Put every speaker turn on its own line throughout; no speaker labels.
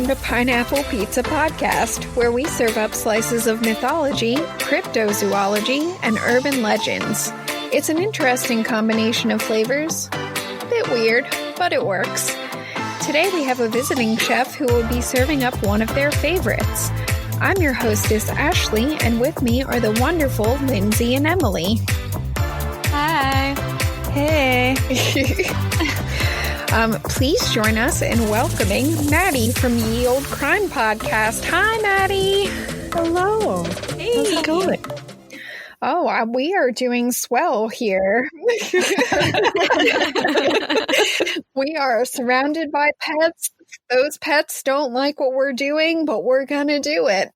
to Pineapple Pizza Podcast, where we serve up slices of mythology, cryptozoology, and urban legends. It's an interesting combination of flavors. A bit weird, but it works. Today we have a visiting chef who will be serving up one of their favorites. I'm your hostess, Ashley, and with me are the wonderful Lindsay and Emily.
Hi.
Hey. Please join us in welcoming Madyi from Ye Olde Crime podcast. Hi, Madyi.
Hello.
Hey.
How's it going?
Oh, we are doing swell here. We are surrounded by pets. Those pets don't like what we're doing, but we're going to do it.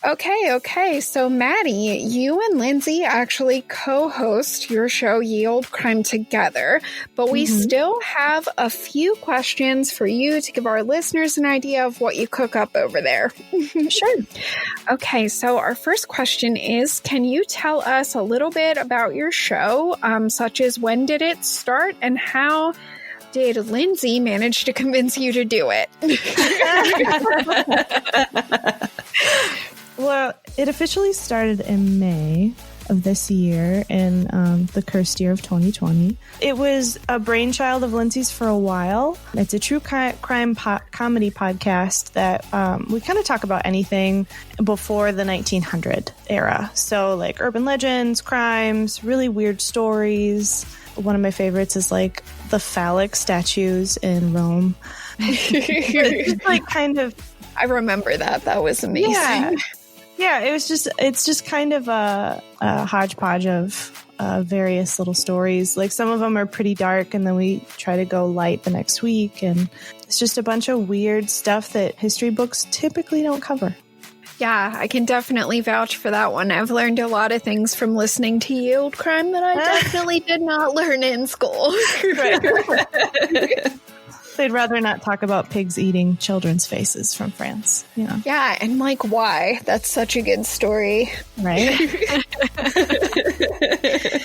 Okay. So, Madyi, you and Lindsay actually co-host your show, Ye Olde Crime, together, but we still have a few questions for you to give our listeners an idea of what you cook up over there.
Sure.
Okay, so our first question is, can you tell us a little bit about your show, such as when did it start and how did Lindsay manage to convince you to do it?
Well, it officially started in May of this year in the cursed year of 2020. It was a brainchild of Lindsay's for a while. It's a true crime comedy podcast that we kind of talk about anything before the 1900 era. So like urban legends, crimes, really weird stories. One of my favorites is like the phallic statues in Rome. Just like kind of...
I remember that. That was amazing.
Yeah, it's just kind of a hodgepodge of various little stories. Like some of them are pretty dark, and then we try to go light the next week. And it's just a bunch of weird stuff that history books typically don't cover.
Yeah, I can definitely vouch for that one. I've learned a lot of things from listening to Ye Olde Crime that I definitely did not learn in school.
They'd rather not talk about pigs eating children's faces from France.
Yeah, and like, why? That's such a good story.
Right?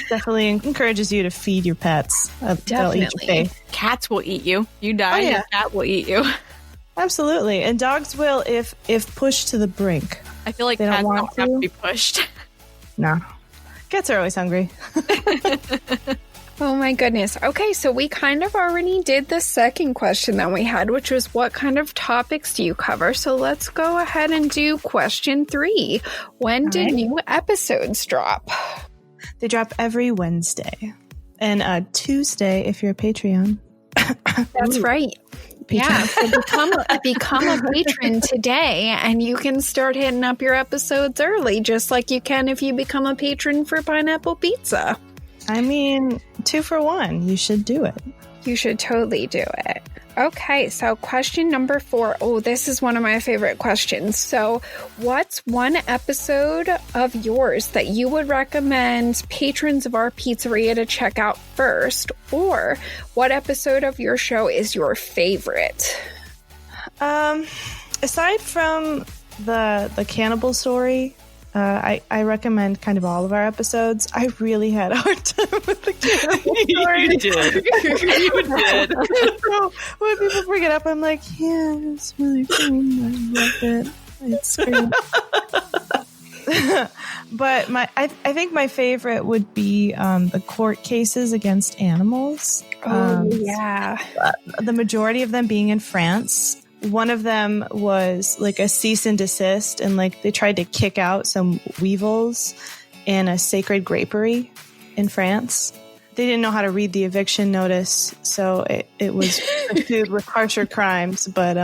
Definitely encourages you to feed your pets. They'll eat your face.
Cats will eat you. You die, your cat will eat you.
Absolutely. And dogs will if pushed to the brink.
I feel like
they
cats
don't
have to be pushed.
No. Cats are always hungry.
Oh my goodness. Okay, so we kind of already did the second question that we had, which was what kind of topics do you cover? So let's go ahead and do question 3. When did new episodes drop?
They drop every Wednesday. And Tuesday if you're a Patreon.
That's right. Yeah, so become a patron today, and you can start hitting up your episodes early, just like you can if you become a patron for Pineapple Pizza.
I mean, 2 for 1. You should do it.
You should totally do it. Okay, so question number 4. Oh, this is one of my favorite questions. So, what's one episode of yours that you would recommend patrons of our pizzeria to check out first? Or what episode of your show is your favorite?
Aside from the cannibal story, I recommend kind of all of our episodes. I really had a hard time with the cannibal story.
You did. You did.
So when people bring it up, I'm like, yeah, it's really fun. I love it. It's great. But I think my favorite would be the court cases against animals.
Yeah.
The majority of them being in France. One of them was like a cease and desist, and like they tried to kick out some weevils in a sacred grapery in France. They didn't know how to read the eviction notice, so it was pursued with harsher crimes. But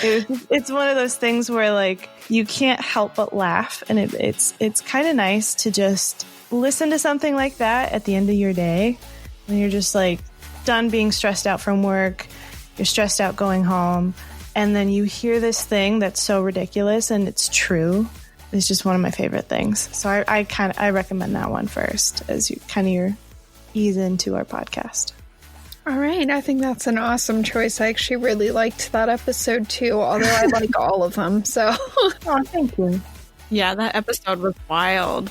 it's one of those things where like you can't help but laugh, and it's kind of nice to just listen to something like that at the end of your day when you're just like done being stressed out from work. You're stressed out going home, and then you hear this thing that's so ridiculous and it's true. It's just one of my favorite things. So I recommend that one first as you kind of your ease into our podcast.
All right. I think that's an awesome choice. I actually really liked that episode too, although I like all of them. So,
Oh, thank you.
Yeah, that episode was wild.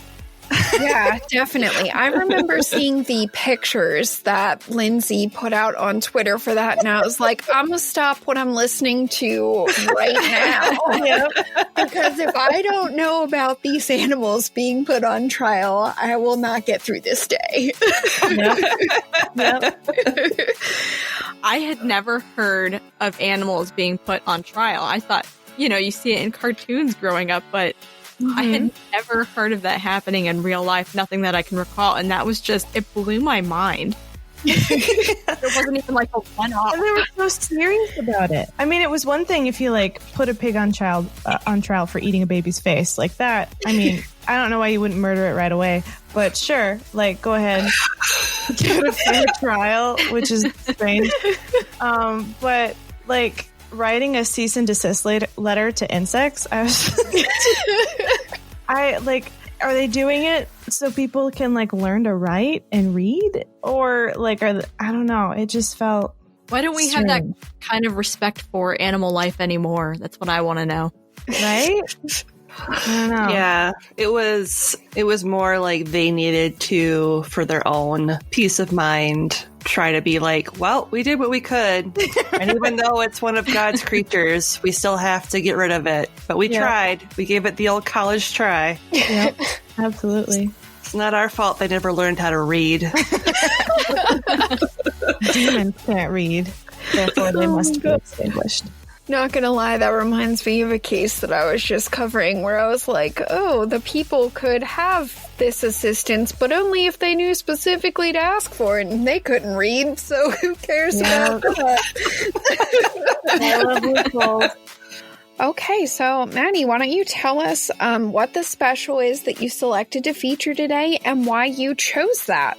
Yeah, definitely. I remember seeing the pictures that Lindsay put out on Twitter for that, and I was like, I'm going to stop what I'm listening to right now.
Yep.
Because if I don't know about these animals being put on trial, I will not get through this day.
Yep.
I had never heard of animals being put on trial. I thought, you see it in cartoons growing up, but I had never heard of that happening in real life, nothing that I can recall. And that was it blew my mind. There wasn't even like a one-off.
And they were so serious about it. I mean, it was one thing if you put a pig on trial for eating a baby's face like that. I mean, I don't know why you wouldn't murder it right away, but sure, go ahead, give it a fair trial, which is strange. But writing a cease and desist letter to insects, I was, are they doing it so people can learn to write and read, or I don't know. It just felt.
Why don't we
strange.
have that kind of respect for animal life anymore? That's what I want to know.
Right? I don't know.
Yeah, it was more like they needed to, for their own peace of mind, try to be well, we did what we could. And even though it's one of God's creatures, we still have to get rid of it. But we tried. We gave it the old college try.
Yep, absolutely.
It's not our fault they never learned how to read.
Demons can't read, therefore they must be extinguished.
Not gonna lie, that reminds me of a case that I was just covering where I was like, oh, the people could have this assistance, but only if they knew specifically to ask for it, and they couldn't read, so who cares about that?
I love loopholes.
Okay, so Madyi, why don't you tell us what the special is that you selected to feature today and why you chose that?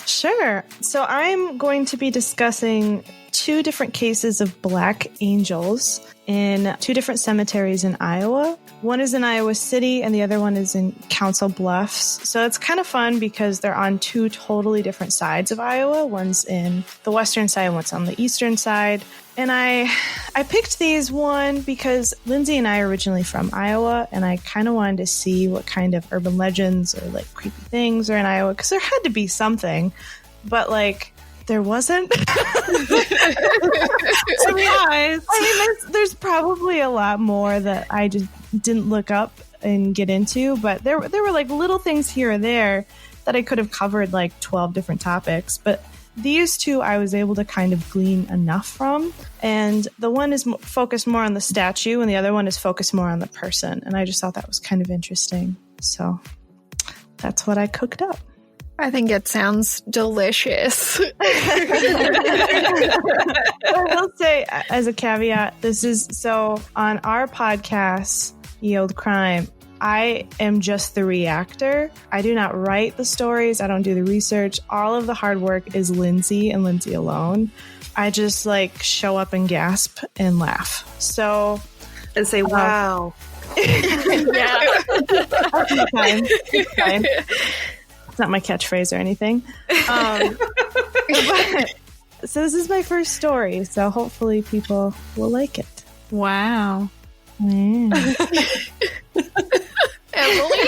Sure. So I'm going to be discussing 2 different cases of black angels in 2 different cemeteries in Iowa. One is in Iowa City and the other one is in Council Bluffs. So it's kind of fun because they're on 2 totally different sides of Iowa. One's in the western side, one's on the eastern side. And I picked these one because Lindsay and I are originally from Iowa, and I kind of wanted to see what kind of urban legends or creepy things are in Iowa, because there had to be something, but there wasn't.
Surprise!
I mean, there's probably a lot more that I just didn't look up and get into, but there were little things here or there that I could have covered 12 different topics, but these 2 I was able to kind of glean enough from, and the one is focused more on the statue and the other one is focused more on the person, and I just thought that was kind of interesting, so that's what I cooked up.
I think it sounds delicious.
I will say, as a caveat, this is so on our podcast, Ye Olde Crime, I am just the reactor. I do not write the stories. I don't do the research. All of the hard work is Lindsay and Lindsay alone. I just show up and gasp and laugh. So,
And say, wow.
Yeah.
It's fine. It's not my catchphrase or anything. So this is my first story. So hopefully people will like it.
Wow.
Yeah.
Emily?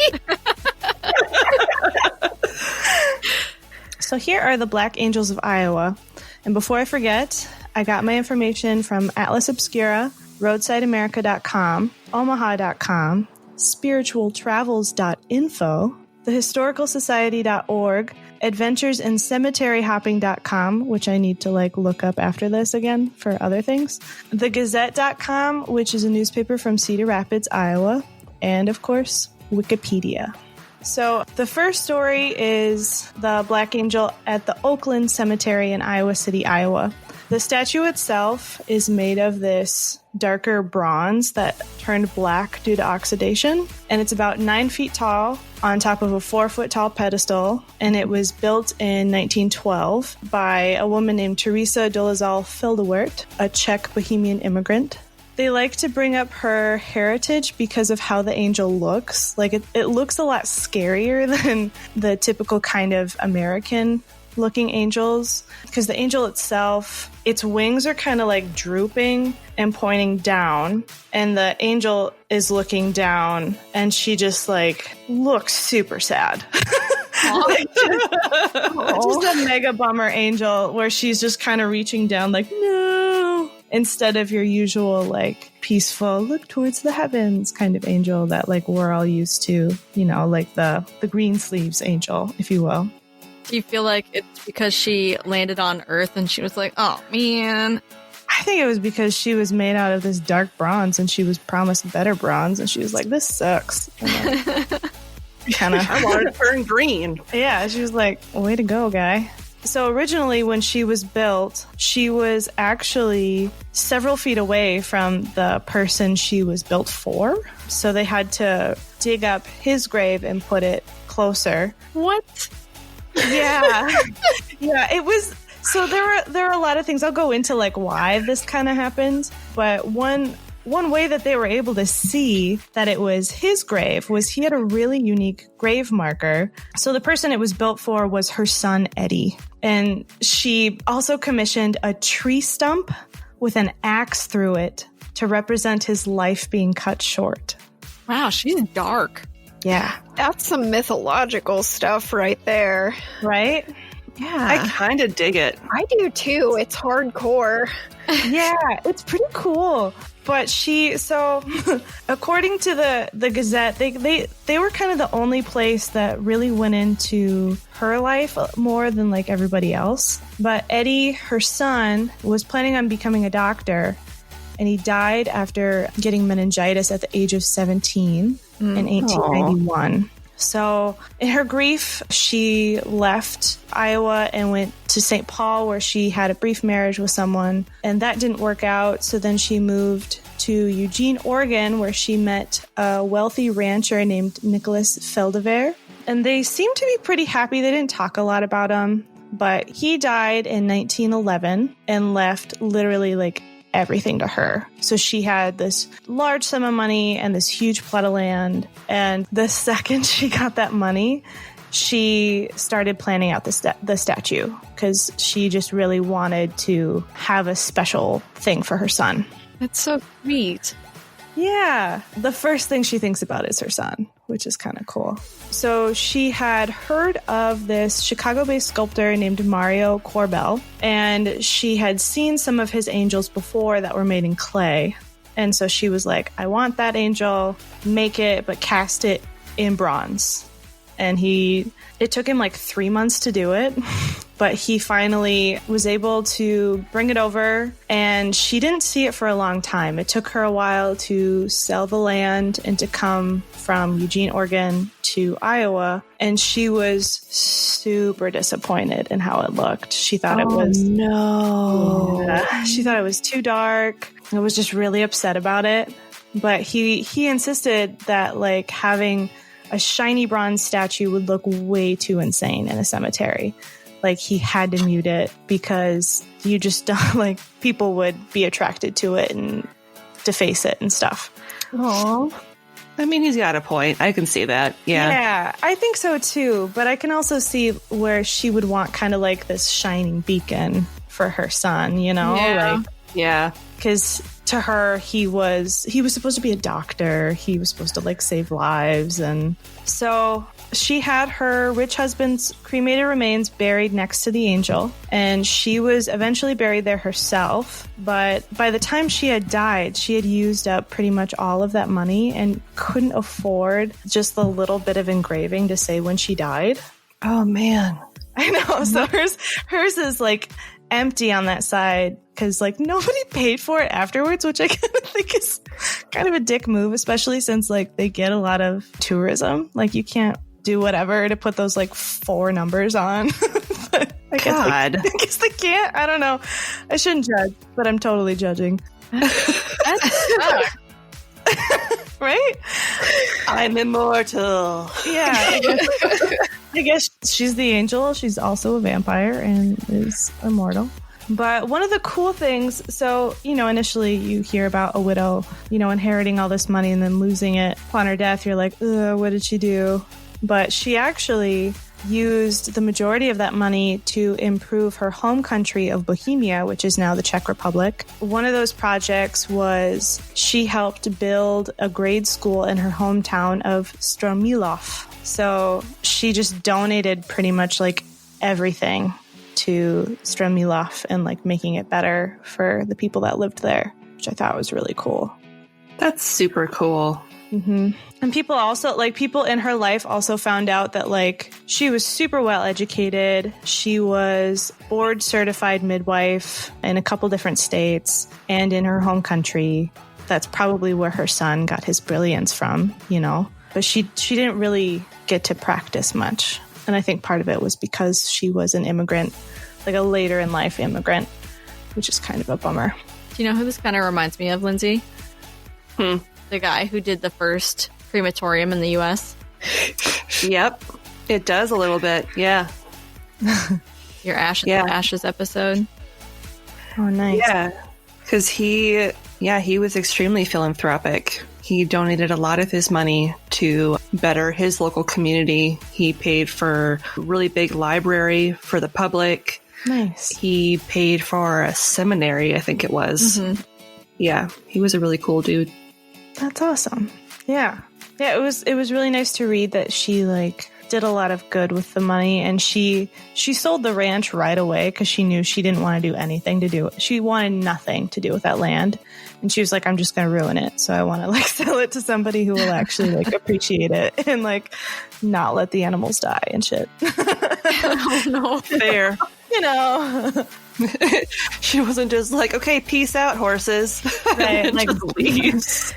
So here are the Black Angels of Iowa. And before I forget, I got my information from Atlas Obscura, RoadsideAmerica.com, Omaha.com, SpiritualTravels.info, TheHistoricalSociety.org, AdventuresInCemeteryHopping.com, which I need to look up after this again for other things, TheGazette.com, which is a newspaper from Cedar Rapids, Iowa, and of course, Wikipedia. So the first story is the Black Angel at the Oakland Cemetery in Iowa City, Iowa. The statue itself is made of this darker bronze that turned black due to oxidation, and it's about 9 feet tall on top of a 4-foot tall pedestal, and it was built in 1912 by a woman named Teresa Dolezal-Fildewert, a Czech Bohemian immigrant. They like to bring up her heritage because of how the angel looks. It looks a lot scarier than the typical kind of American looking angels, because the angel itself, its wings are kind of drooping and pointing down, and the angel is looking down, and she just looks super sad. Just a mega bummer angel where she's just kind of reaching down like, no, instead of your usual like peaceful look towards the heavens kind of angel that like we're all used to, you know, like the green sleeves angel, if you will.
Do you feel like it's because she landed on Earth and she was like, oh man?
I think it was because she was made out of this dark bronze and she was promised better bronze and she was like, this sucks.
I wanted to turn green.
Yeah, she was like, way to go, guy. So originally when she was built, she was actually several feet away from the person she was built for. So they had to dig up his grave and put it closer.
What?
Yeah. Yeah, it was... So there are a lot of things. I'll go into like why this kind of happened, but one way that they were able to see that it was his grave was he had a really unique grave marker. So the person it was built for was her son, Eddie. And she also commissioned a tree stump with an axe through it to represent his life being cut short.
Wow, she's dark.
Yeah.
That's some mythological stuff right there.
Right? Yeah.
I kind of dig it.
I do too. It's hardcore.
Yeah, it's pretty cool. But so according to the Gazette, they were kind of the only place that really went into her life more than like everybody else. But Eddie, her son, was planning on becoming a doctor, and he died after getting meningitis at the age of 17 in 1891. So in her grief, she left Iowa and went to St. Paul, where she had a brief marriage with someone, and that didn't work out. So then she moved to Eugene, Oregon, where she met a wealthy rancher named Nicholas Feldever. And they seemed to be pretty happy. They didn't talk a lot about him, but he died in 1911 and left literally like everything to her. So she had this large sum of money and this huge plot of land. And the second she got that money, she started planning out the statue because she just really wanted to have a special thing for her son.
That's so sweet.
Yeah. The first thing she thinks about is her son, which is kind of cool. So she had heard of this Chicago-based sculptor named Mario Corbel, and she had seen some of his angels before that were made in clay. And so she was like, I want that angel, make it, but cast it in bronze. And it took him like 3 months to do it, but he finally was able to bring it over, and she didn't see it for a long time. It took her a while to sell the land and to come from Eugene, Oregon to Iowa, and she was super disappointed in how it looked. She thought it was...
no.
Yeah, she thought it was too dark. I was just really upset about it. But he insisted that like having a shiny bronze statue would look way too insane in a cemetery. Like he had to mute it because you just don't like people would be attracted to it and deface it and stuff.
Aww. I mean, he's got a point. I can see that. Yeah.
Yeah, I think so too. But I can also see where she would want kind of like this shining beacon for her son, you know?
Yeah.
Like,
yeah.
Because to her, he was supposed to be a doctor. He was supposed to like save lives. And so she had her rich husband's cremated remains buried next to the angel. And she was eventually buried there herself. But by the time she had died, she had used up pretty much all of that money and couldn't afford just the little bit of engraving to say when she died.
Oh, man.
I know. So hers is like empty on that side because like nobody paid for it afterwards, which I kind of think is kind of a dick move, especially since like they get a lot of tourism. Like you can't do whatever to put those like 4 numbers on. But I guess they can't. I don't know. I shouldn't judge, but I'm totally judging.
That's
Right?
I'm immortal.
Yeah. I guess she's the angel. She's also a vampire and is immortal. But one of the cool things, so, you know, initially you hear about a widow, you know, inheriting all this money and then losing it upon her death. You're like, ugh, what did she do? But she actually used the majority of that money to improve her home country of Bohemia, which is now the Czech Republic. One of those projects was she helped build a grade school in her hometown of Stromilov. So she just donated pretty much like everything to Stromilov and like making it better for the people that lived there, which I thought was really cool.
That's super cool.
Mm-hmm. And people also, like, people in her life also found out that, like, she was super well educated. She was board certified midwife in a couple different states and in her home country. That's probably where her son got his brilliance from, you know. But she didn't really get to practice much. And I think part of it was because she was an immigrant, like a later in life immigrant, which is kind of a bummer.
Do you know who this kind of reminds me of, Lindsay? The guy who did the first crematorium in the U.S.
Yep. It does a little bit. Yeah.
Your Ashes episode.
Oh, nice.
Yeah. Because he was extremely philanthropic. He donated a lot of his money to better his local community. He paid for a really big library for the public.
Nice.
He paid for a seminary, I think it was. Mm-hmm. Yeah. He was a really cool dude.
That's awesome. Yeah. Yeah, it was really nice to read that she like did a lot of good with the money, and she sold the ranch right away because she knew she didn't want to do anything to do it. She wanted nothing to do with that land. And she was like, I'm just going to ruin it. So I want to like sell it to somebody who will actually like appreciate it and like not let the animals die and shit.
Oh, no.
Fair.
You know.
She wasn't just like, okay, peace out, horses.
Right. Like,
just leaves.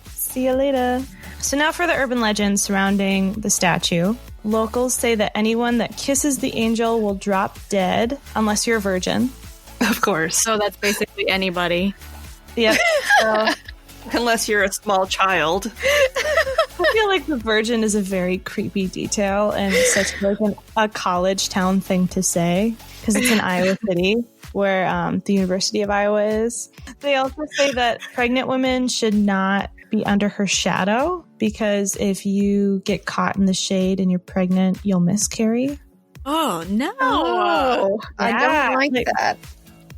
See you later. So now for the urban legend surrounding the statue. Locals say that anyone that kisses the angel will drop dead unless you're a virgin.
Of course.
So that's basically anybody.
Yep. So,
unless you're a small child.
I feel like the virgin is a very creepy detail and such like a college town thing to say because it's in Iowa City where the University of Iowa is. They also say that pregnant women should not be under her shadow because if you get caught in the shade and you're pregnant, you'll miscarry.
Oh, no.
Oh, I don't like that.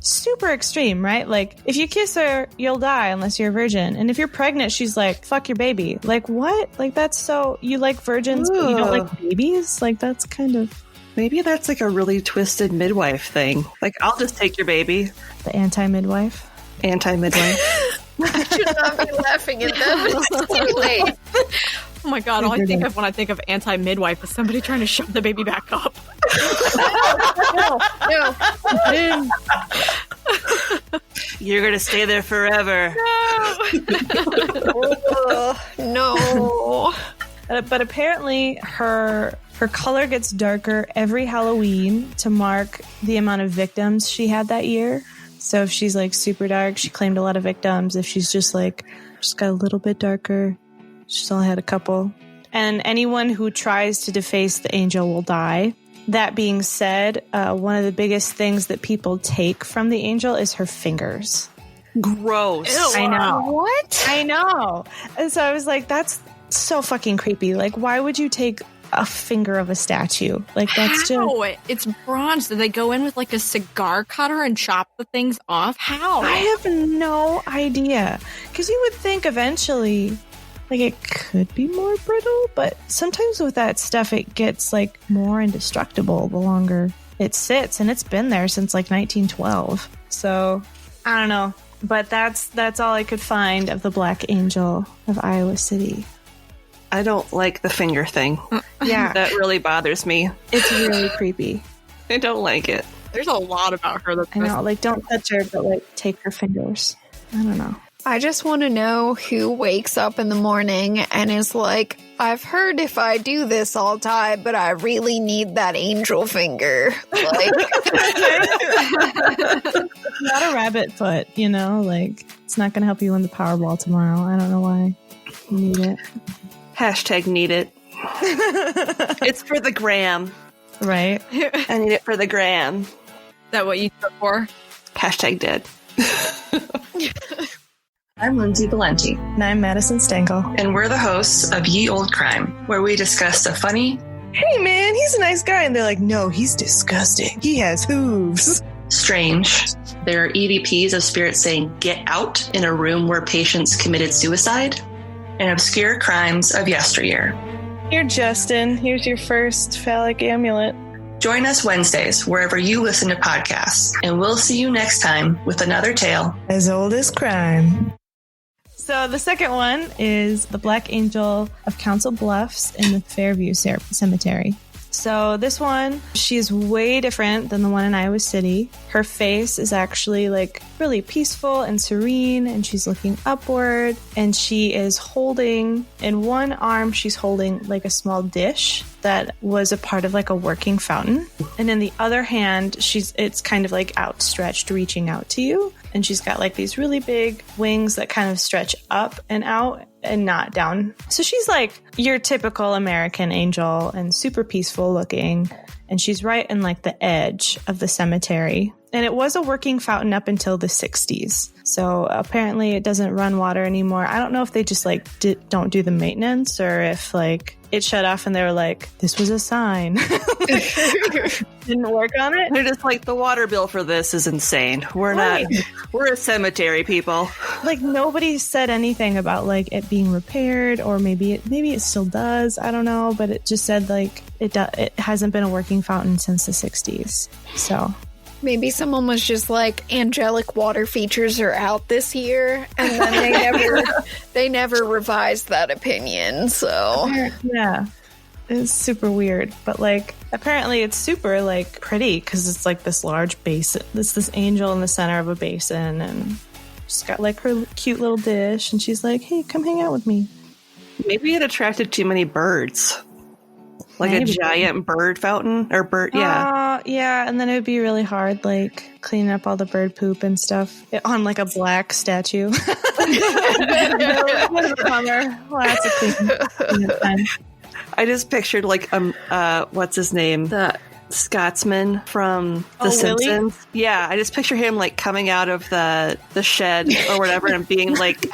Super extreme, right? Like, if you kiss her, you'll die unless you're a virgin. And if you're pregnant, she's like, fuck your baby. Like, what? Like, that's so... You like virgins, but you don't like babies? Like, that's kind of...
Maybe that's like a really twisted midwife thing. Like, I'll just take your baby.
The anti-midwife?
Anti-midwife.
I should not be laughing at them. It's too late.
Oh my god, all I think of when I think of anti-midwife is somebody trying to shove the baby back up.
No.
You're going to stay there forever.
No.
But apparently her color gets darker every Halloween to mark the amount of victims she had that year. So if she's like super dark, she claimed a lot of victims. If she's just got a little bit darker, she's only had a couple. And anyone who tries to deface the angel will die. That being said, one of the biggest things that people take from the angel is her fingers.
Gross.
Ew, I know.
What?
I know. And so I was like, that's so fucking creepy. Like, why would you take a finger of a statue? Like, that's
How?
just...
It's bronze. Did they go in with like a cigar cutter and chop the things off? How?
I have no idea. Because you would think eventually... Like, it could be more brittle, but sometimes with that stuff, it gets, like, more indestructible the longer it sits, and it's been there since, like, 1912. So, I don't know. But that's all I could find of the Black Angel of Iowa City.
I don't like the finger thing.
Yeah.
That really bothers me.
It's really creepy.
I don't like it.
There's a lot about her that's
I know, like, don't touch her, but, like, take her fingers. I don't know.
I just want to know who wakes up in the morning and is like, I've heard if I do this, I'll die, but I really need that angel finger. Like,
not a rabbit foot, you know? Like, it's not going to help you win the Powerball tomorrow. I don't know why you need it.
Hashtag need it. It's for the gram.
Right?
I need it for the gram.
Is that what you took for?
Hashtag dead. I'm Lindsay Valenti.
And I'm Madison Stengel.
And we're the hosts of Ye Olde Crime, where we discuss the funny,
hey man, he's a nice guy. And they're like, no, he's disgusting. He has hooves.
Strange. There are EVPs of spirits saying get out in a room where patients committed suicide, and obscure crimes of yesteryear.
Here, Justin, here's your first phallic amulet.
Join us Wednesdays wherever you listen to podcasts, and we'll see you next time with another tale
as old as crime. So the second one is the Black Angel of Council Bluffs in the Fairview Cemetery. So this one, she's way different than the one in Iowa City. Her face is actually like really peaceful and serene, and she's looking upward, and she is holding, in one arm, she's holding like a small dish that was a part of like a working fountain. And in the other hand, it's kind of like outstretched, reaching out to you. And she's got like these really big wings that kind of stretch up and out and not down. So she's like your typical American angel and super peaceful looking. And she's right in like the edge of the cemetery. And it was a working fountain up until the 60s. So apparently it doesn't run water anymore. I don't know if they just like don't do the maintenance, or if like it shut off and they were like, this was a sign. Didn't work on it.
They're just like, the water bill for this is insane. We're a cemetery people.
Like nobody said anything about like it being repaired, or maybe it still does. I don't know, but it just said like it hasn't been a working fountain since the 60s. So
maybe someone was just like, angelic water features are out this year, and then they never revised that opinion. So
yeah, it's super weird. But like apparently it's super like pretty, because it's like this large basin. It's this angel in the center of a basin, and she's got like her cute little dish, and she's like, hey, come hang out with me.
Maybe it attracted too many birds. Like maybe. A giant bird fountain or bird, yeah.
Yeah, and then it would be really hard, like cleaning up all the bird poop and stuff on like a black statue. Lots of cleaning.
I just pictured like what's his name? The Scotsman from The Simpsons.
Willie?
Yeah, I just picture him like coming out of the shed or whatever and being like,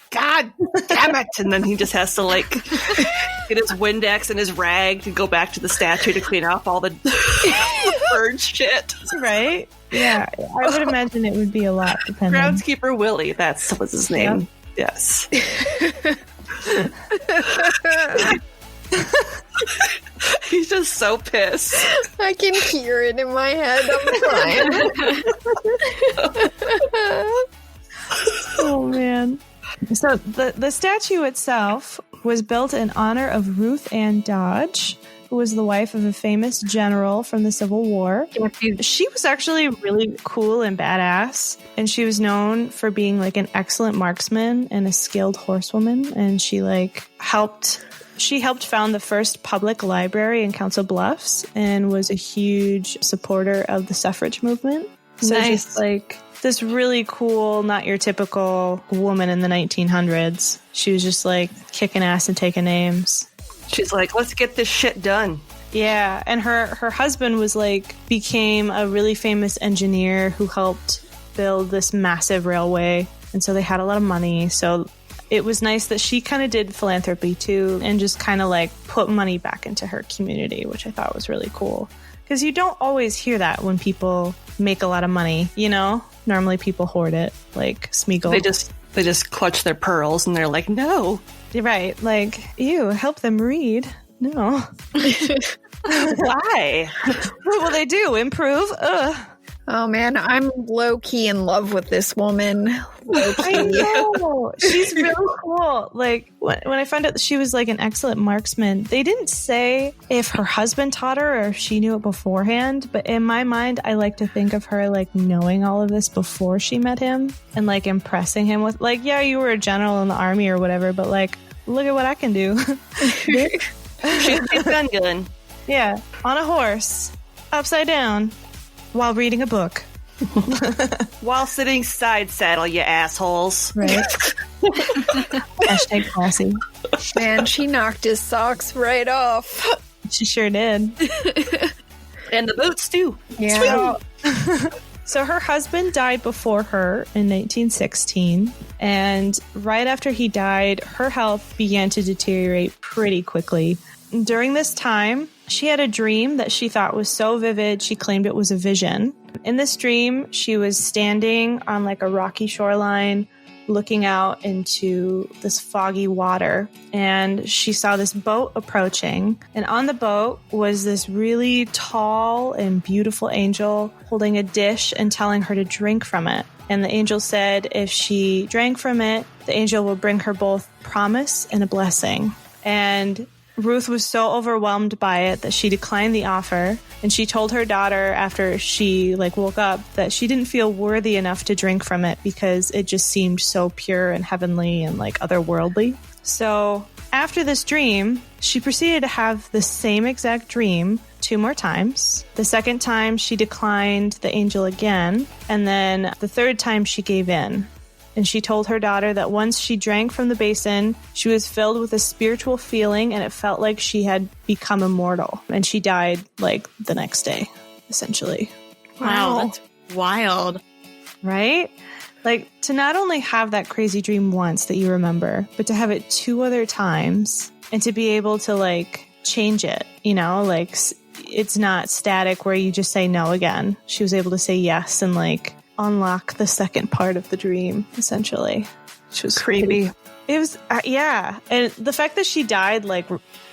God damn it! And then he just has to like get his Windex and his rag to go back to the statue to clean off all the bird shit.
Right? Yeah, I would imagine it would be a lot. Depending.
Groundskeeper Willie, that's what's his name.
Yep.
Yes. He's just so pissed.
I can hear it in my head. I'm crying.
Oh man. So the statue itself was built in honor of Ruth Ann Dodge, who was the wife of a famous general from the Civil War. She was actually really cool and badass, and she was known for being like an excellent marksman and a skilled horsewoman, and she helped found the first public library in Council Bluffs and was a huge supporter of the suffrage movement. So
nice.
Just like this really cool, not your typical woman in the 1900s. She was just like kicking ass and taking names.
She's like, let's get this shit done.
Yeah, and her husband became a really famous engineer who helped build this massive railway, and so they had a lot of money. So it was nice that she kind of did philanthropy too, and just kind of like put money back into her community, which I thought was really cool. Because you don't always hear that when people make a lot of money, you know? Normally people hoard it, like Smeagol.
They just clutch their pearls and they're like, no.
You're right. Like, ew, help them read. No.
Why?
What will they do? Improve? Ugh.
Oh man, I'm low-key in love with this woman.
I know. She's really cool. Like, when I found out that she was like an excellent marksman, they didn't say if her husband taught her or if she knew it beforehand, but in my mind, I like to think of her like knowing all of this before she met him and like impressing him with like, yeah, you were a general in the army or whatever, but like, look at what I can do.
She's a gun.
Yeah, on a horse, upside down, while reading a book.
While sitting side saddle, you assholes.
Right. Hashtag classy.
Man, she knocked his socks right off.
She sure did.
And the boots, too.
Yeah.
So her husband died before her in 1916. And right after he died, her health began to deteriorate pretty quickly. During this time, she had a dream that she thought was so vivid, she claimed it was a vision. In this dream, she was standing on like a rocky shoreline, looking out into this foggy water, and she saw this boat approaching. And on the boat was this really tall and beautiful angel holding a dish and telling her to drink from it. And the angel said if she drank from it, the angel will bring her both promise and a blessing. And Ruth was so overwhelmed by it that she declined the offer, and she told her daughter after she woke up that she didn't feel worthy enough to drink from it because it just seemed so pure and heavenly and otherworldly. So after this dream, she proceeded to have the same exact dream 2 more times. The second time she declined the angel again, and then the third time she gave in. And she told her daughter that once she drank from the basin, she was filled with a spiritual feeling and it felt like she had become immortal. And she died the next day, essentially.
Wow, that's wild.
Right? To not only have that crazy dream once that you remember, but to have it 2 other times and to be able to change it, it's not static where you just say no again. She was able to say yes and unlock the second part of the dream, essentially. Which was
creepy.
It was, yeah. And the fact that she died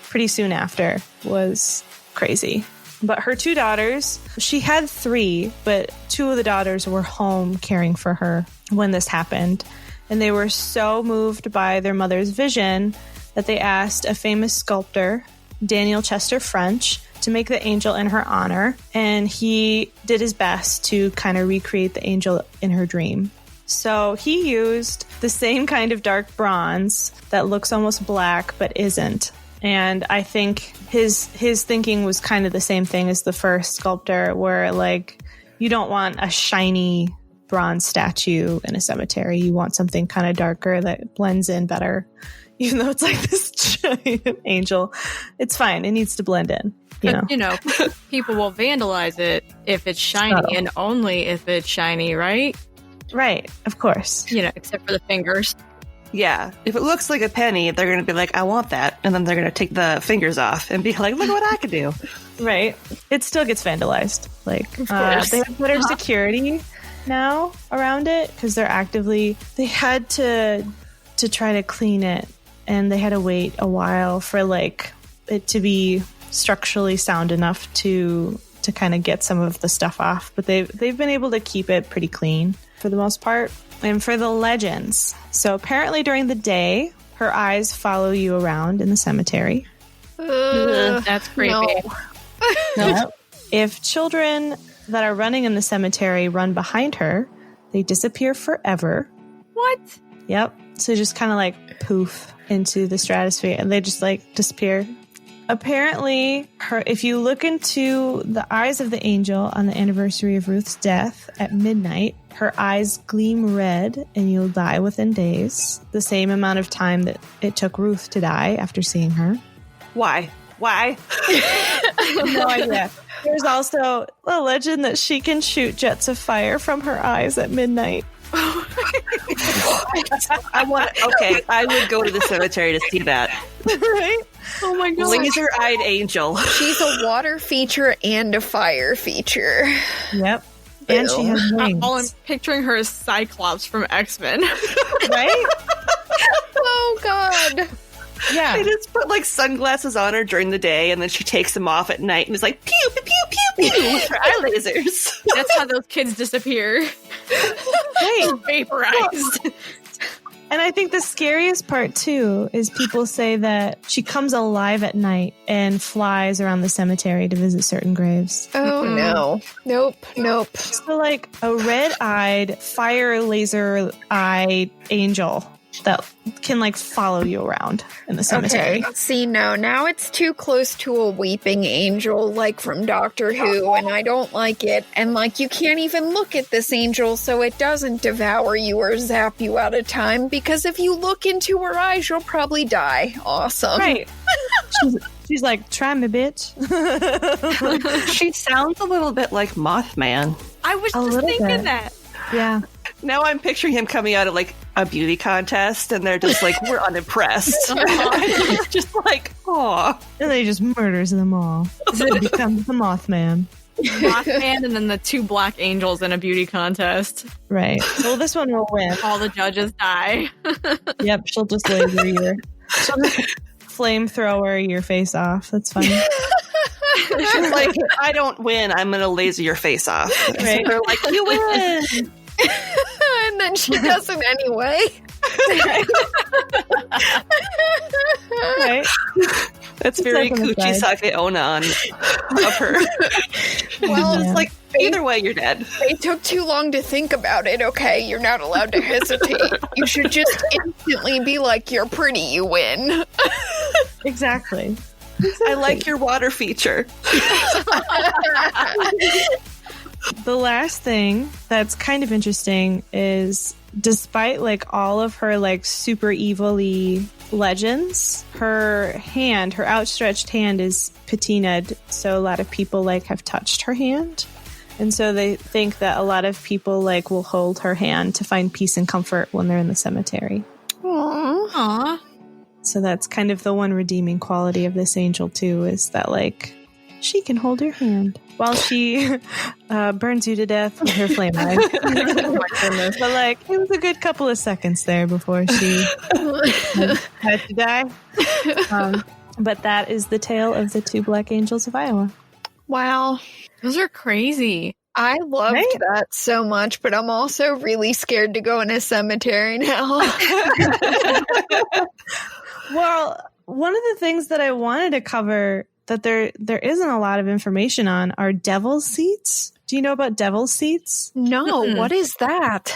pretty soon after was crazy. But her 2 daughters, she had 3, but 2 of the daughters were home caring for her when this happened. And they were so moved by their mother's vision that they asked a famous sculptor, Daniel Chester French, to make the angel in her honor. And he did his best to kind of recreate the angel in her dream. So he used the same kind of dark bronze that looks almost black but isn't. And I think his thinking was kind of the same thing as the first sculptor, where you don't want a shiny bronze statue in a cemetery. You want something kind of darker that blends in better. Even though it's this giant angel, it's fine. It needs to blend in.
People will vandalize it if it's shiny and only if it's shiny, right?
Right, of course.
Except for the fingers.
Yeah. If it looks like a penny, they're going to be like, I want that. And then they're going to take the fingers off and be like, look what I can do.
Right. It still gets vandalized. Of course. They have better security now around it because they had to try to clean it, and they had to wait a while for it to be structurally sound enough to kind of get some of the stuff off. But they've been able to keep it pretty clean for the most part. And for the legends, so apparently during the day, her eyes follow you around in the cemetery.
That's creepy.
No. If children that are running in the cemetery run behind her, they disappear forever.
What?
Yep. So just kind of poof into the stratosphere, and they just disappear. Apparently, if you look into the eyes of the angel on the anniversary of Ruth's death at midnight, her eyes gleam red and you'll die within days. The same amount of time that it took Ruth to die after seeing her.
Why?
No idea. There's also a legend that she can shoot jets of fire from her eyes at midnight.
I would go to the cemetery to see that.
Right?
Oh my god.
Laser-eyed angel.
She's a water feature and a fire feature.
Yep. And she has wings.
All I'm picturing her as Cyclops from X-Men.
Right?
Oh god.
Yeah.
They just put sunglasses on her during the day, and then she takes them off at night and is like, pew, pew, pew, pew, with her eye lasers.
That's how those kids disappear.
Right.
Vaporized.
And I think the scariest part, too, is people say that she comes alive at night and flies around the cemetery to visit certain graves.
Oh, no. Nope.
So, a red-eyed, fire laser-eyed angel that can follow you around in the cemetery.
Okay. See, no, now it's too close to a weeping angel from Doctor Who, and I don't like it. And you can't even look at this angel so it doesn't devour you or zap you out of time, because if you look into her eyes, you'll probably die. Awesome.
Right. She's like, try me, bitch.
She sounds a little bit like Mothman.
I was just thinking that.
Yeah.
Now I'm picturing him coming out of like a beauty contest, and they're just like, we're unimpressed. It's just like, aw.
And then he just murders them all. He becomes the Mothman.
Mothman, and then the 2 black angels in a beauty contest.
Right. Well, this one will win.
All the judges die.
Yep, she'll just laser she'll just flamethrower your face off. That's funny.
She's like, I don't win. I'm going to laser your face off.
Right.
So they're like, you win.
And then she doesn't anyway.
Right.
That's very Kuchisake Onan of her. Well, it's like, either way, you're dead.
They took too long to think about it, okay? You're not allowed to hesitate. You should just instantly be like, you're pretty, you win.
Exactly.
I like your water feature.
The last thing that's kind of interesting is, despite like all of her like super evil-y legends, her outstretched hand is patinaed, so a lot of people like have touched her hand. And so they think that a lot of people like will hold her hand to find peace and comfort when they're in the cemetery.
Aww.
So that's kind of the one redeeming quality of this angel too, is that like she can hold your hand while she burns you to death with her flame eye. Oh my goodness. But like, it was a good couple of seconds there before she had to die. But that is the tale of the 2 black angels of Iowa.
Wow.
Those are crazy.
I loved that so much, but I'm also really scared to go in a cemetery now.
Well, one of the things that I wanted to cover that there isn't a lot of information on are devil's seats. Do you know about devil's seats?
No, what is that?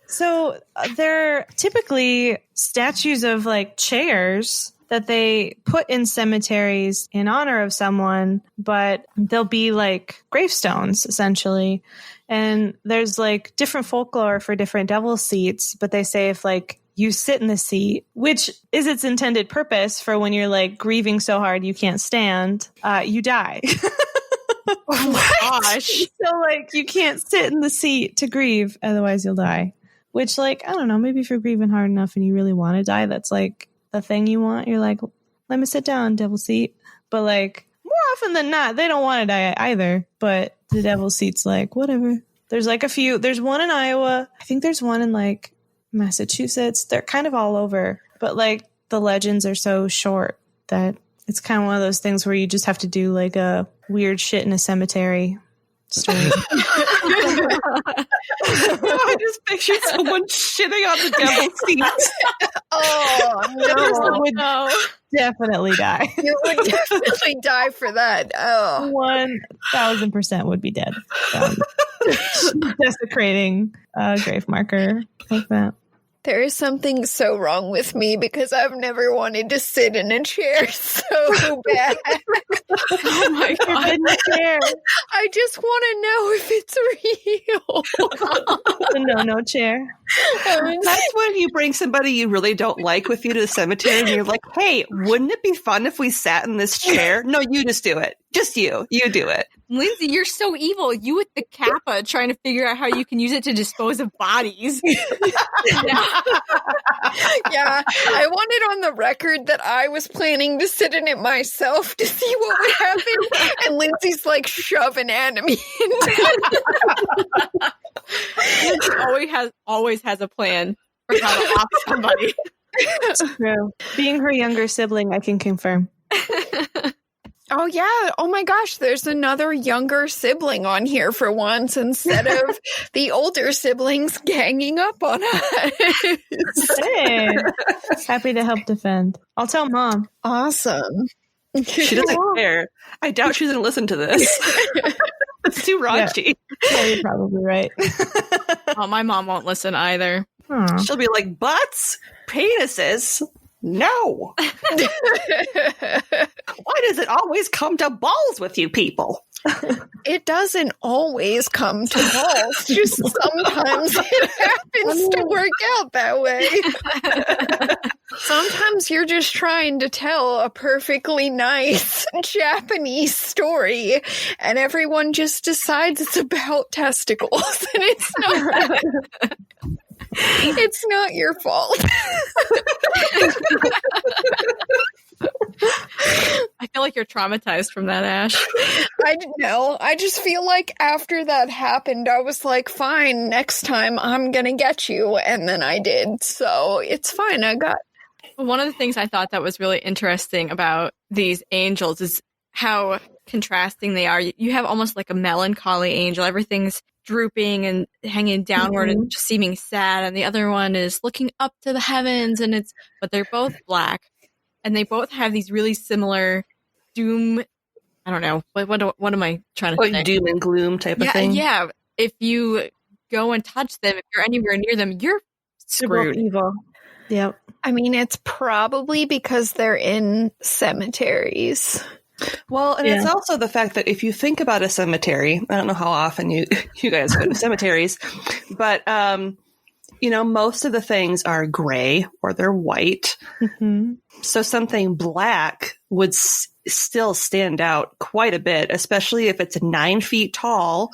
So they're typically statues of like chairs that they put in cemeteries in honor of someone, but they'll be like gravestones essentially. And there's like different folklore for different devil seats, but they say if like you sit in the seat, which is its intended purpose for when you're like grieving so hard you can't stand, you die.
Oh my gosh.
So like you can't sit in the seat to grieve, otherwise you'll die. Which like, I don't know, maybe if you're grieving hard enough and you really want to die, that's like the thing you want. You're like, let me sit down, devil seat. But like more often than not, they don't want to die either. But the devil seat's like, whatever. There's like a few. There's one in Iowa. I think there's one in like Massachusetts. They're kind of all over. But like the legends are so short that it's kind of one of those things where you just have to do like a weird shit in a cemetery story.
I just pictured someone shitting on the devil's seat.
Oh,
no. Definitely die.
You would definitely die for that. Oh,
1000% would be dead. Desecrating a grave marker like that.
there is something so wrong with me because I've never wanted to sit in a chair so bad.
Oh my god.
In the chair.
I just want to know if it's real.
No chair.
That's when you bring somebody you really don't like with you to the cemetery and you're like, hey, wouldn't it be fun if we sat in this chair? No, you just do it. Just you. You do it.
Lindsay, you're so evil. You with the kappa trying to figure out how you can use it to dispose of bodies.
Yeah, I want it on the record that I was planning to sit in it myself to see what would happen. And Lindsay's like shoving at me.
Lindsay always has a plan for how to off somebody.
It's true. Being her younger sibling, I can confirm.
Oh, yeah. Oh, my gosh. There's another younger sibling on here for once instead of the older siblings ganging up on us.
Hey, happy to help defend. I'll tell Mom.
Awesome.
She doesn't care. I doubt she's going to listen to this. It's too raunchy.
Yeah, you're probably right.
Oh, my mom won't listen either.
Aw.
She'll be like, butts? Penises? No. Why does it always come to balls with you people?
It doesn't always come to balls. Just sometimes it happens to work out that way. Sometimes you're just trying to tell a perfectly nice Japanese story, and everyone just decides it's about testicles, and it's not. It's not your fault.
I feel like you're traumatized from that, Ash.
I didn't know. I just feel like after that happened, I was like, fine, next time I'm gonna get you. And then I did. So it's fine. I got.
One of the things I thought that was really interesting about these angels is how contrasting they are. You have almost like a melancholy angel. Everything's drooping and hanging downward and just seeming sad. And the other one is looking up to the heavens, but they're both black. And they both have these really similar doom. I don't know. What am I trying to say?
Like doom and gloom type of thing?
Yeah. If you go and touch them, if you're anywhere near them, you're screwed.
Evil. Yep.
I mean, it's probably because they're in cemeteries.
Well, and it's also the fact that if you think about a cemetery, I don't know how often you guys go to cemeteries, but most of the things are gray or they're white.
Mm-hmm.
So something black would still stand out quite a bit, especially if it's 9 feet tall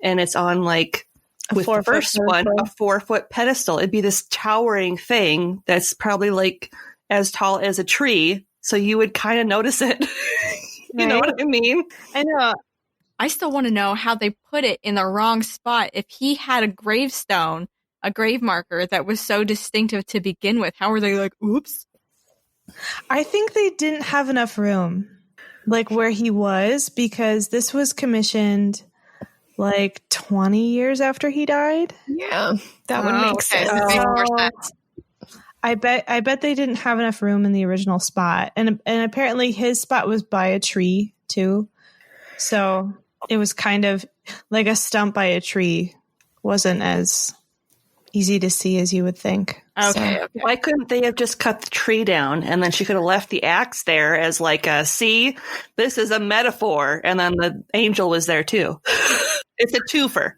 and it's on like with the first one, a 4-foot pedestal. It'd be this towering thing that's probably like as tall as a tree. So you would kind of notice it. You know what I mean?
I know.
I still want to know how they put it in the wrong spot. If he had a gravestone, a grave marker that was so distinctive to begin with, how were they like, oops?
I think they didn't have enough room, like where he was, because this was commissioned like 20 years after he died.
Yeah, that would make sense.
That makes more sense.
I bet they didn't have enough room in the original spot, and apparently his spot was by a tree too, so it was kind of like a stump by a tree. Wasn't as easy to see as you would think.
Okay.
Why couldn't they have just cut the tree down and then she could have left the axe there as like see, this is a metaphor, and then the angel was there too. It's a twofer.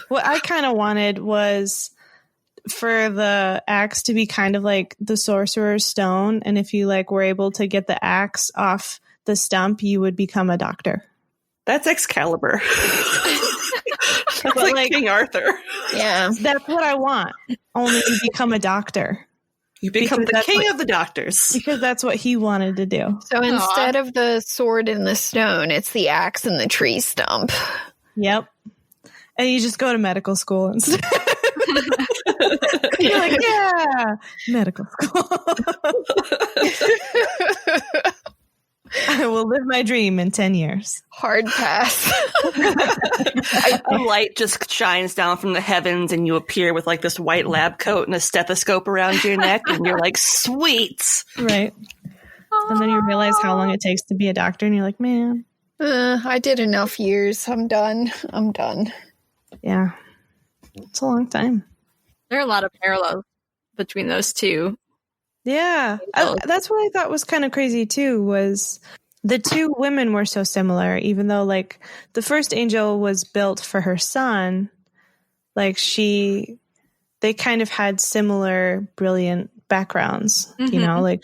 What I kind of wanted was for the axe to be kind of like the sorcerer's stone, and if you like were able to get the axe off the stump, you would become a doctor.
That's Excalibur. That's like King Arthur.
Yeah,
that's what I want. Only you become a doctor.
You become the king of the doctors.
Because that's what he wanted to do.
So instead of the sword and the stone, it's the axe and the tree stump.
Yep. And you just go to medical school instead. You're like, yeah, medical school. I will live my dream in 10 years.
Hard pass.
A light just shines down from the heavens and you appear with like this white lab coat and a stethoscope around your neck and you're like, sweet.
Right. And then you realize how long it takes to be a doctor and you're like, man.
I did enough years. I'm done.
Yeah. It's a long time.
There are a lot of parallels between those two.
Yeah. That's what I thought was kind of crazy too, was the two women were so similar, even though like the first angel was built for her son. Like they kind of had similar brilliant backgrounds, you know, like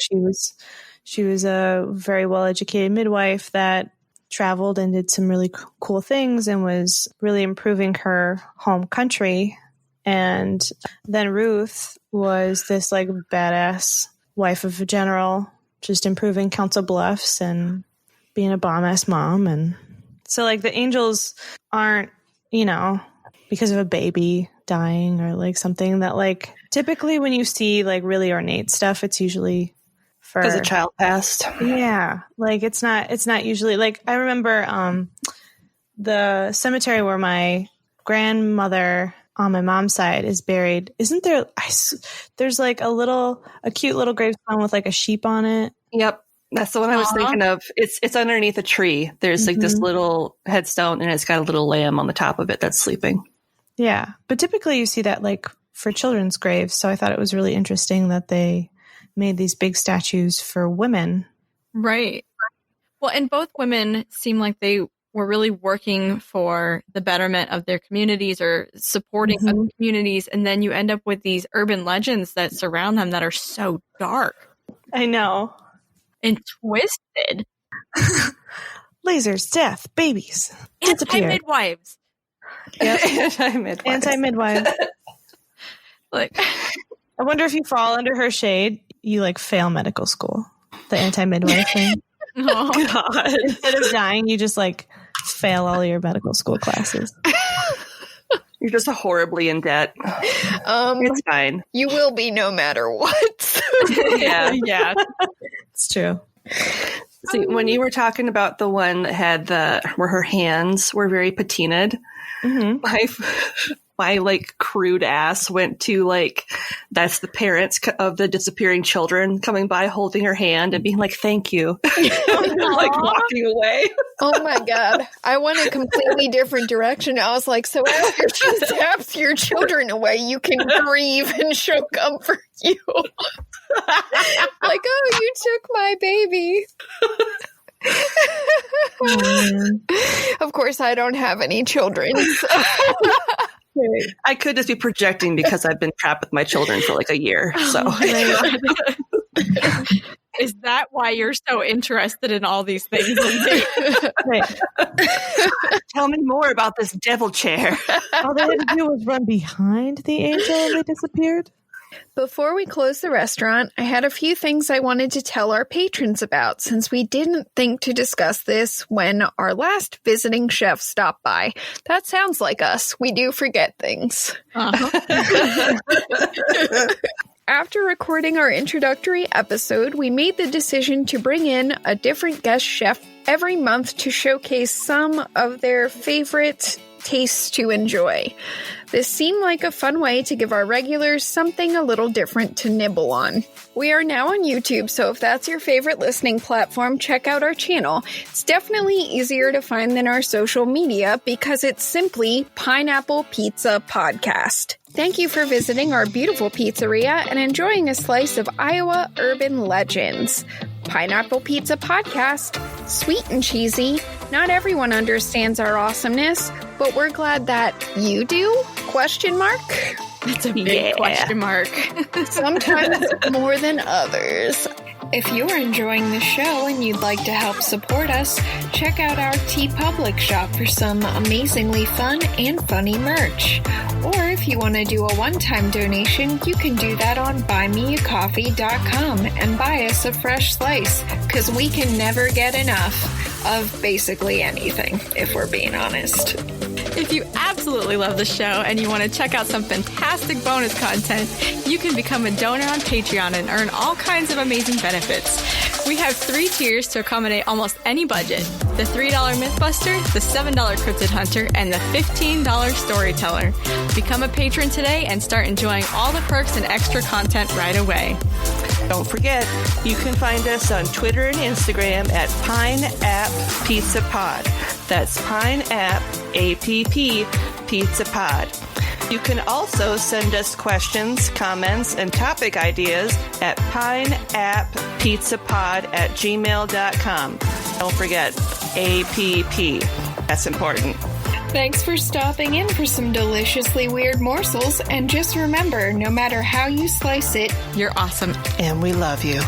she was a very well-educated midwife that traveled and did some really cool things and was really improving her home country. And then Ruth was this like badass wife of a general, just improving Council Bluffs and being a bomb-ass mom. And so like the angels aren't, because of a baby dying or like something that like typically when you see like really ornate stuff, it's usually
because a child passed.
Yeah. Like it's not usually like I remember the cemetery where my grandmother on my mom's side is buried. Isn't there? There's like a cute little gravestone with like a sheep on it.
Yep, that's the one I was thinking of. It's underneath a tree. There's like this little headstone, and it's got a little lamb on the top of it that's sleeping.
Yeah, but typically you see that like for children's graves. So I thought it was really interesting that they made these big statues for women.
Right. Well, and both women seem like they were really working for the betterment of their communities or supporting other communities. And then you end up with these urban legends that surround them that are so dark.
I know.
And twisted.
Lasers, death, babies.
Anti-midwives.
Yep.
Anti-midwives.
Anti-midwives.
Like,
I wonder if you fall under her shade, you like fail medical school. The anti-midwife thing.
oh,
God.
Instead of dying, you just like fail all your medical school classes.
You're just horribly in debt. It's fine.
You will be no matter what.
Yeah.
yeah.
It's true.
See, when you were talking about the one that had where her hands were very patinaed, my like crude ass went to like, that's the parents of the disappearing children coming by holding her hand and being like, thank you. Like walking away.
Oh my God. I went a completely different direction. I was like, so after she zaps your children away, you can grieve and she'll comfort you. Like, oh, you took my baby. Of course, I don't have any children. So.
I could just be projecting because I've been trapped with my children for like a year. So,
Is that why you're so interested in all these things, Lindsay?
Right.
Tell me more about this devil chair.
All they had to do was run behind the angel and they disappeared.
Before we close the restaurant, I had a few things I wanted to tell our patrons about since we didn't think to discuss this when our last visiting chef stopped by. That sounds like us. We do forget things.
Uh-huh.
After recording our introductory episode, we made the decision to bring in a different guest chef every month to showcase some of their favorite tastes to enjoy. This seemed like a fun way to give our regulars something a little different to nibble on. We are now on YouTube, so if that's your favorite listening platform, check out our channel. It's definitely easier to find than our social media because it's simply Pineapple Pizza Podcast. Thank you for visiting our beautiful pizzeria and enjoying a slice of Iowa urban legends. Pineapple Pizza Podcast. Sweet and cheesy. Not everyone understands our awesomeness, but we're glad that you do? Question mark?
That's a big question mark.
Sometimes more than others. If you're enjoying the show and you'd like to help support us, check out our TeePublic shop for some amazingly fun and funny merch. Or if you want to do a one-time donation, you can do that on buymeacoffee.com and buy us a fresh slice, because we can never get enough of basically anything, if we're being honest.
If you absolutely love the show and you want to check out some fantastic bonus content, you can become a donor on Patreon and earn all kinds of amazing benefits. We have 3 tiers to accommodate almost any budget. The $3 Mythbuster, the $7 Cryptid Hunter, and the $15 Storyteller. Become a patron today and start enjoying all the perks and extra content right away.
Don't forget, you can find us on Twitter and Instagram at Pine App Pizza Pod. That's Pine App APP Pizza Pod. You can also send us questions, comments, and topic ideas at pineappizzapod@gmail.com. Don't forget, APP. That's important.
Thanks for stopping in for some deliciously weird morsels, and just remember, no matter how you slice it,
You're awesome.
And we love you.